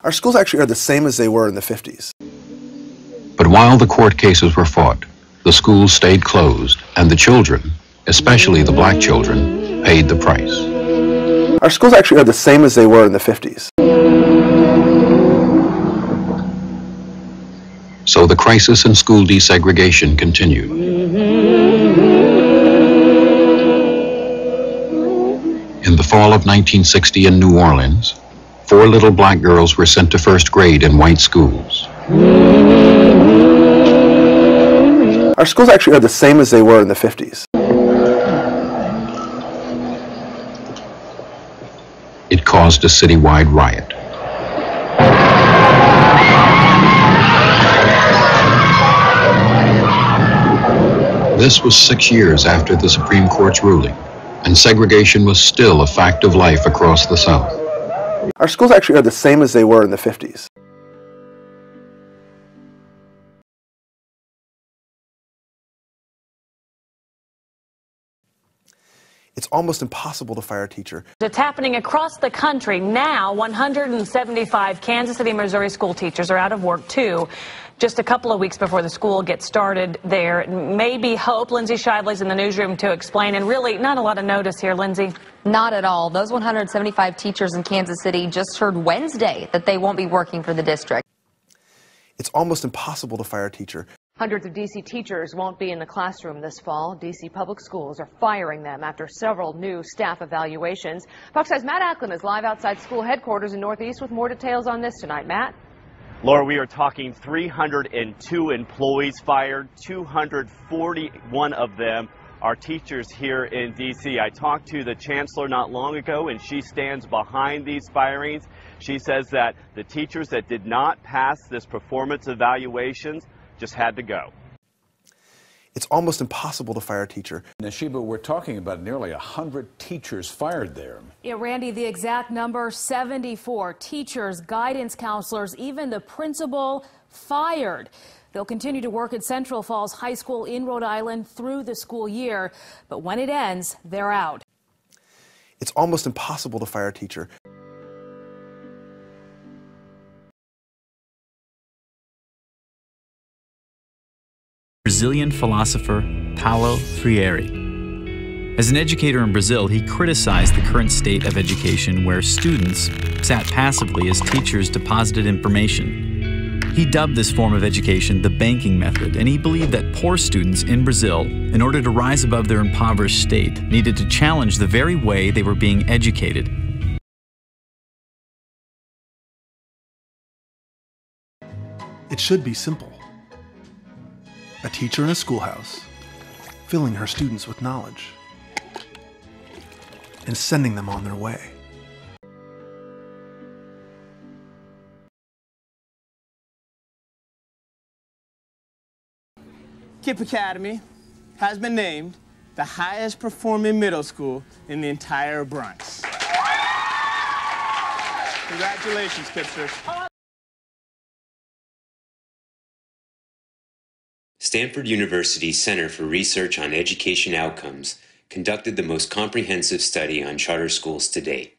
Our schools actually are the same as they were in the 50s. But while the court cases were fought, the schools stayed closed, and the children, especially the black children, paid the price. Our schools actually are the same as they were in the 50s. So the crisis in school desegregation continued. In the fall of 1960 in New Orleans, 4 little black girls were sent to first grade in white schools. Our schools actually are the same as they were in the 50s. It caused a citywide riot. This was 6 years after the Supreme Court's ruling, and segregation was still a fact of life across the South. Our schools actually are the same as they were in the 50s. It's almost impossible to fire a teacher. It's happening across the country. Now, 175 Kansas City, Missouri school teachers are out of work, too. Just a couple of weeks before the school gets started there. Maybe hope. Lindsay Shively's in the newsroom to explain. And really, not a lot of notice here, Lindsay. Not at all. Those 175 teachers in Kansas City just heard Wednesday that they won't be working for the district. It's almost impossible to fire a teacher. Hundreds of D.C. teachers won't be in the classroom this fall. D.C. public schools are firing them after several new staff evaluations. Fox 5's Matt Acklin is live outside school headquarters in Northeast with more details on this tonight. Matt? Laura, we are talking 302 employees fired. 241 of them are teachers here in D.C. I talked to the chancellor not long ago, and she stands behind these firings. She says that the teachers that did not pass this performance evaluations just had to go. It's almost impossible to fire a teacher. Now, Sheba, we're talking about nearly 100 teachers fired there. Yeah, Randy, the exact number, 74 teachers, guidance counselors, even the principal fired. They'll continue to work at Central Falls High School in Rhode Island through the school year, but when it ends, they're out. It's almost impossible to fire a teacher. Brazilian philosopher Paulo Freire. As an educator in Brazil, he criticized the current state of education where students sat passively as teachers deposited information. He dubbed this form of education the banking method, and he believed that poor students in Brazil, in order to rise above their impoverished state, needed to challenge the very way they were being educated. It should be simple. A teacher in a schoolhouse, filling her students with knowledge and sending them on their way. KIPP Academy has been named the highest performing middle school in the entire Bronx. Congratulations, KIPPsters. Stanford University's Center for Research on Education Outcomes conducted the most comprehensive study on charter schools to date.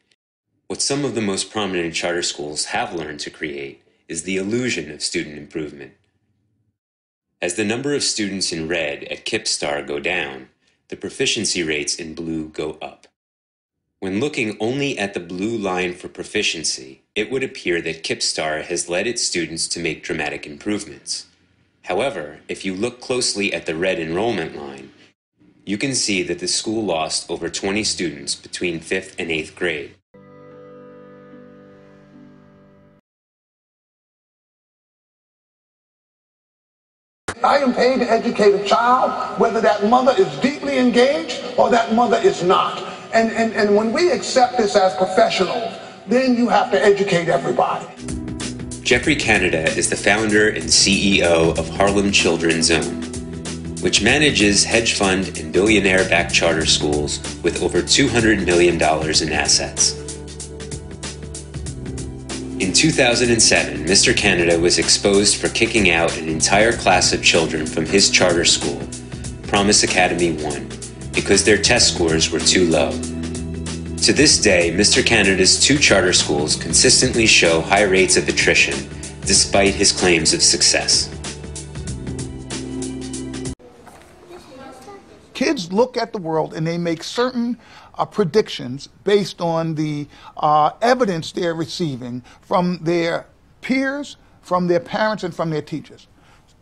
What some of the most prominent charter schools have learned to create is the illusion of student improvement. As the number of students in red at KIPP go down, the proficiency rates in blue go up. When looking only at the blue line for proficiency, it would appear that KIPP has led its students to make dramatic improvements. However, if you look closely at the red enrollment line, you can see that the school lost over 20 students between 5th and 8th grade. I am paid to educate a child, whether that mother is deeply engaged or that mother is not. And when we accept this as professionals, then you have to educate everybody. Jeffrey Canada is the founder and CEO of Harlem Children's Zone, which manages hedge fund and billionaire-backed charter schools with over $200 million in assets. In 2007, Mr. Canada was exposed for kicking out an entire class of children from his charter school, Promise Academy 1, because their test scores were too low. To this day, Mr. Canada's 2 charter schools consistently show high rates of attrition, despite his claims of success. Kids look at the world and they make certain predictions based on the evidence they're receiving from their peers, from their parents, and from their teachers.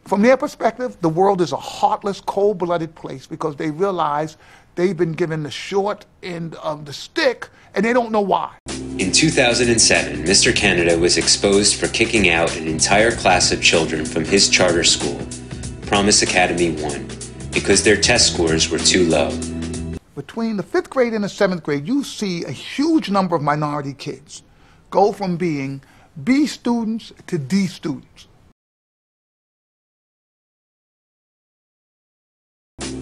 From their perspective, the world is a heartless, cold-blooded place because they realize they've been given the short end of the stick and they don't know why. In 2007, Mr. Canada was exposed for kicking out an entire class of children from his charter school, Promise Academy 1, because their test scores were too low. Between the 5th grade and the 7th grade, you see a huge number of minority kids go from being B students to D students.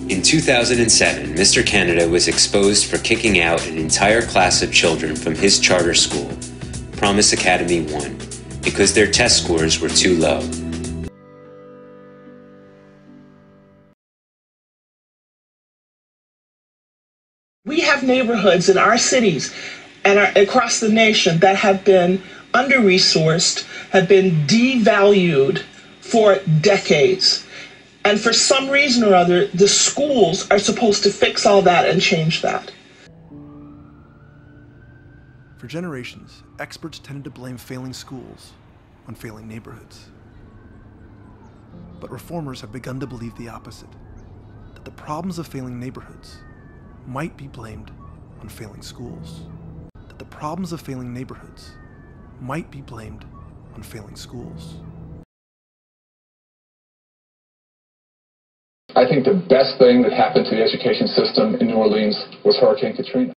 In 2007, Mr. Canada was exposed for kicking out an entire class of children from his charter school, Promise Academy 1, because their test scores were too low. We have neighborhoods in our cities and across the nation that have been under-resourced, have been devalued for decades. And for some reason or other, the schools are supposed to fix all that and change that. For generations, experts tended to blame failing schools on failing neighborhoods. But reformers have begun to believe the opposite, that the problems of failing neighborhoods might be blamed on failing schools. That the problems of failing neighborhoods might be blamed on failing schools. I think the best thing that happened to the education system in New Orleans was Hurricane Katrina.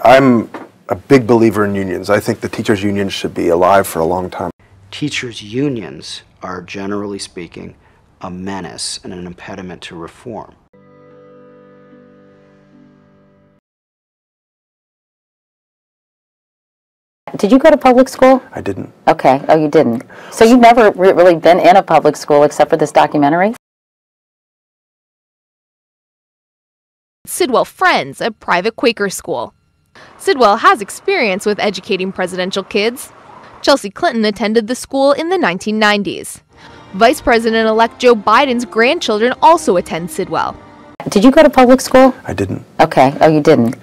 I'm a big believer in unions. I think the teachers' unions should be alive for a long time. Teachers' unions are, generally speaking, a menace and an impediment to reform. Did you go to public school? I didn't. Okay. Oh, you didn't. So you've never really been in a public school except for this documentary? Sidwell Friends, a private Quaker school. Sidwell has experience with educating presidential kids. Chelsea Clinton attended the school in the 1990s. Vice President-elect Joe Biden's grandchildren also attend Sidwell. Did you go to public school? I didn't. Okay. Oh, you didn't.